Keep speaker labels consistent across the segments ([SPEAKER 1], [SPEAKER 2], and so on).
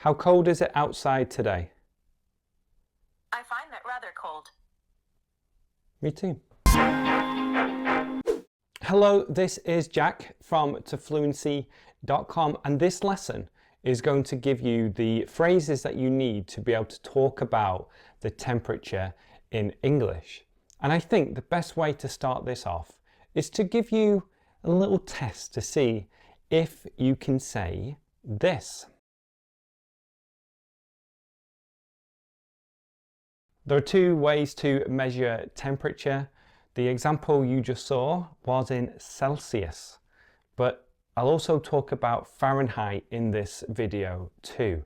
[SPEAKER 1] How cold is it outside today?
[SPEAKER 2] I find that rather cold.
[SPEAKER 1] Me too. Hello, this is Jack from Fluency.com, and this lesson is going to give you the phrases that you need to be able to talk about the temperature in English. And I think the best way to start this off is to give you a little test to see if you can say this. There are two ways to measure temperature. The example you just saw was in Celsius, but I'll also talk about Fahrenheit in this video too.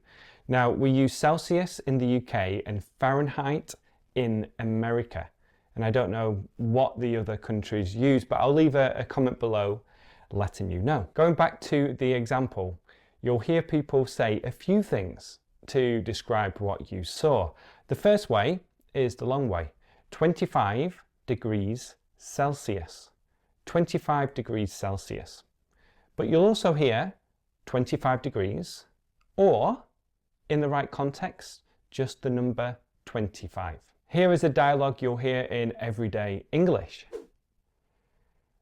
[SPEAKER 1] Now, we use Celsius in the UK and Fahrenheit in America. And I don't know what the other countries use, but I'll leave a comment below letting you know. Going back to the example, you'll hear people say a few things to describe what you saw. The first way is the long way, 25 degrees Celsius, 25 degrees Celsius. But you'll also hear 25 degrees, or in the right context, just the number 25. Here is a dialogue you'll hear in everyday English.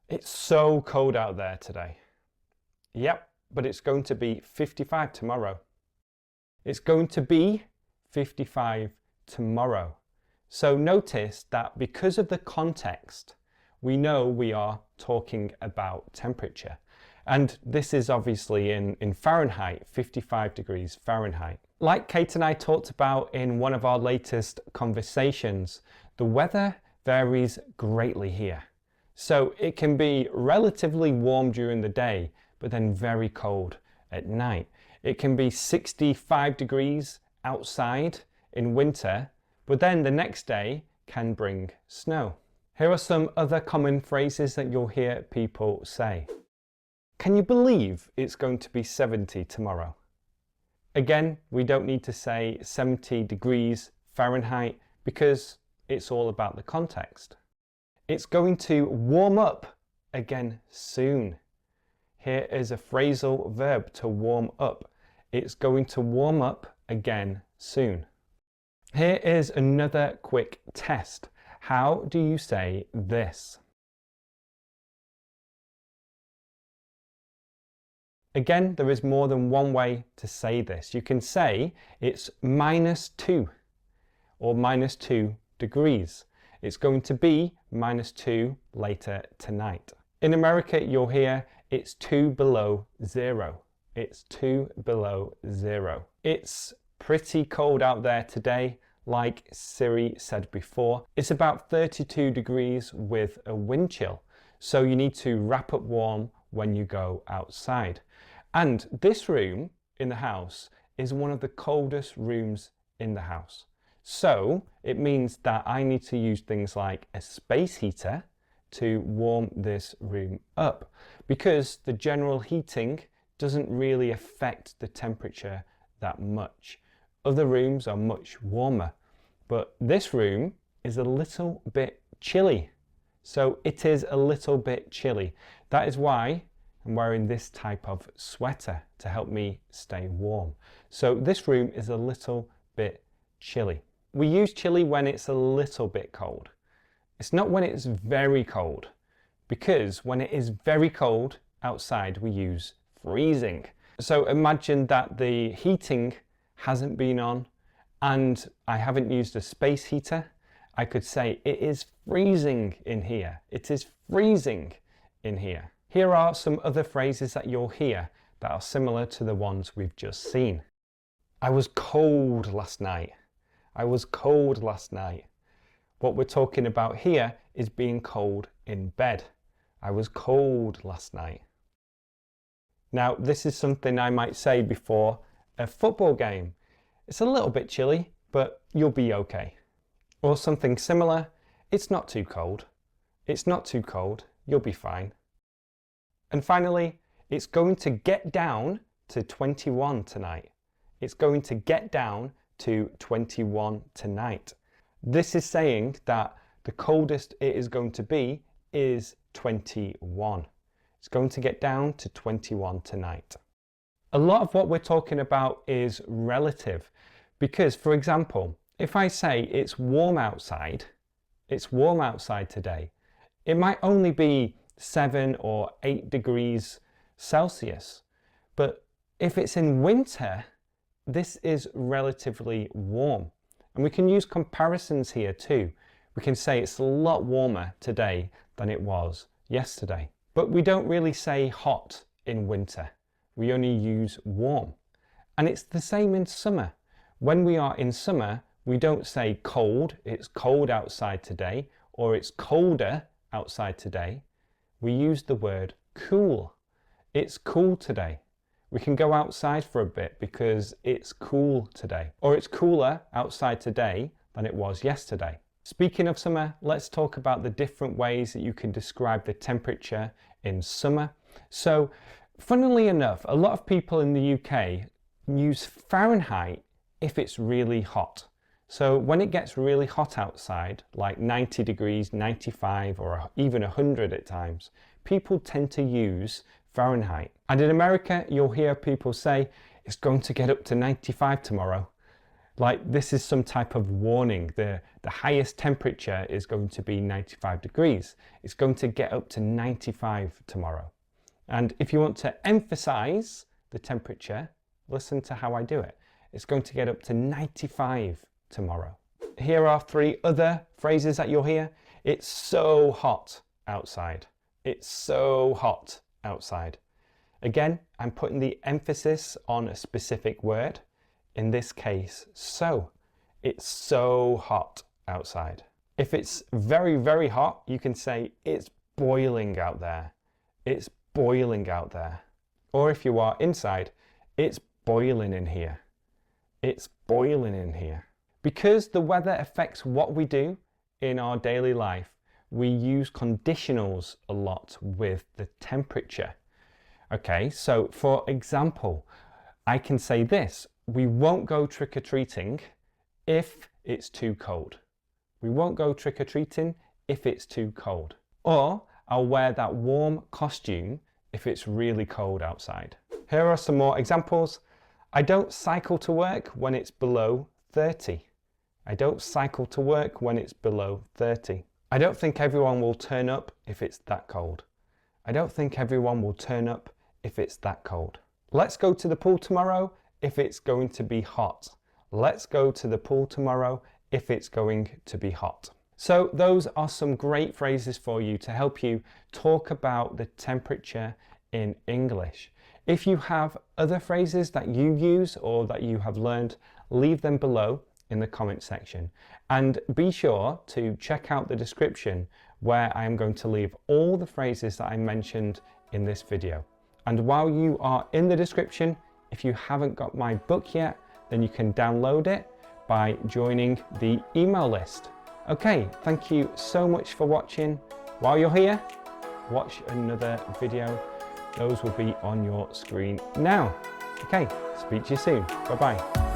[SPEAKER 1] It's so cold out there today. Yep, but it's going to be 55 tomorrow. It's going to be 55 tomorrow. So notice that because of the context, we know we are talking about temperature. And this is obviously in Fahrenheit, 55 degrees Fahrenheit. Like Kate and I talked about in one of our latest conversations, the weather varies greatly here. So it can be relatively warm during the day, but then very cold at night. It can be 65 degrees outside in winter, but then the next day can bring snow. Here are some other common phrases that you'll hear people say. Can you believe it's going to be 70 tomorrow? Again, we don't need to say 70 degrees Fahrenheit because it's all about the context. It's going to warm up again soon. Here is a phrasal verb, to warm up. It's going to warm up again soon. Here is another quick test. How do you say this? Again, there is more than one way to say this. You can say it's -2 or -2 degrees. It's going to be -2 later tonight. In America, you'll hear it's 2 below 0. It's 2 below 0. It's pretty cold out there today, like Siri said before. It's about 32 degrees with a wind chill, so you need to wrap up warm when you go outside. And this room in the house is one of the coldest rooms in the house. So it means that I need to use things like a space heater to warm this room up, because the general heating doesn't really affect the temperature that much. Other rooms are much warmer, but this room is a little bit chilly. So it is a little bit chilly. That is why I'm wearing this type of sweater to help me stay warm. So this room is a little bit chilly. We use chilly when it's a little bit cold. It's not when it's very cold, because when it is very cold outside, we use freezing. So imagine that the heating hasn't been on and I haven't used a space heater. I could say it is freezing in here. It is freezing in here. Here are some other phrases that you'll hear that are similar to the ones we've just seen. I was cold last night. I was cold last night. What we're talking about here is being cold in bed. I was cold last night. Now, this is something I might say before a football game. It's a little bit chilly, but you'll be okay. Or something similar, it's not too cold. It's not too cold, you'll be fine. And finally, it's going to get down to 21 tonight. It's going to get down to 21 tonight. This is saying that the coldest it is going to be is 21. It's going to get down to 21 tonight. A lot of what we're talking about is relative because, for example, if I say it's warm outside today, it might only be 7 or 8 degrees Celsius. But if it's in winter, this is relatively warm. And we can use comparisons here too. We can say it's a lot warmer today than it was yesterday. But we don't really say hot in winter. We only use warm. And it's the same in summer. When we are in summer, we don't say cold, it's cold outside today, or it's colder outside today. We use the word cool. It's cool today. We can go outside for a bit because it's cool today. Or it's cooler outside today than it was yesterday. Speaking of summer, let's talk about the different ways that you can describe the temperature in summer. So, funnily enough, a lot of people in the UK use Fahrenheit if it's really hot. So when it gets really hot outside, like 90 degrees, 95, or even 100 at times, people tend to use Fahrenheit. And in America, you'll hear people say, it's going to get up to 95 tomorrow. Like this is some type of warning. The highest temperature is going to be 95 degrees. It's going to get up to 95 tomorrow. And if you want to emphasize the temperature, listen to how I do it. It's going to get up to 95 tomorrow. Here are 3 other phrases that you'll hear. It's so hot outside. It's so hot outside. Again, I'm putting the emphasis on a specific word. In this case, so. It's so hot outside. If it's very, very hot, you can say it's boiling out there. It's boiling out there. Or if you are inside, it's boiling in here. It's boiling in here. Because the weather affects what we do in our daily life, we use conditionals a lot with the temperature. Okay, so for example, I can say this: we won't go trick-or-treating if it's too cold. We won't go trick-or-treating if it's too cold. Or I'll wear that warm costume if it's really cold outside. Here are some more examples. I don't cycle to work when it's below 30. I don't cycle to work when it's below 30. I don't think everyone will turn up if it's that cold. I don't think everyone will turn up if it's that cold. Let's go to the pool tomorrow if it's going to be hot. Let's go to the pool tomorrow if it's going to be hot. So those are some great phrases for you to help you talk about the temperature in English. If you have other phrases that you use or that you have learned, leave them below in the comment section. And be sure to check out the description where I am going to leave all the phrases that I mentioned in this video. And while you are in the description, if you haven't got my book yet, then you can download it by joining the email list. Okay, thank you so much for watching. While you're here, watch another video. Those will be on your screen now. Okay, speak to you soon. Bye-bye.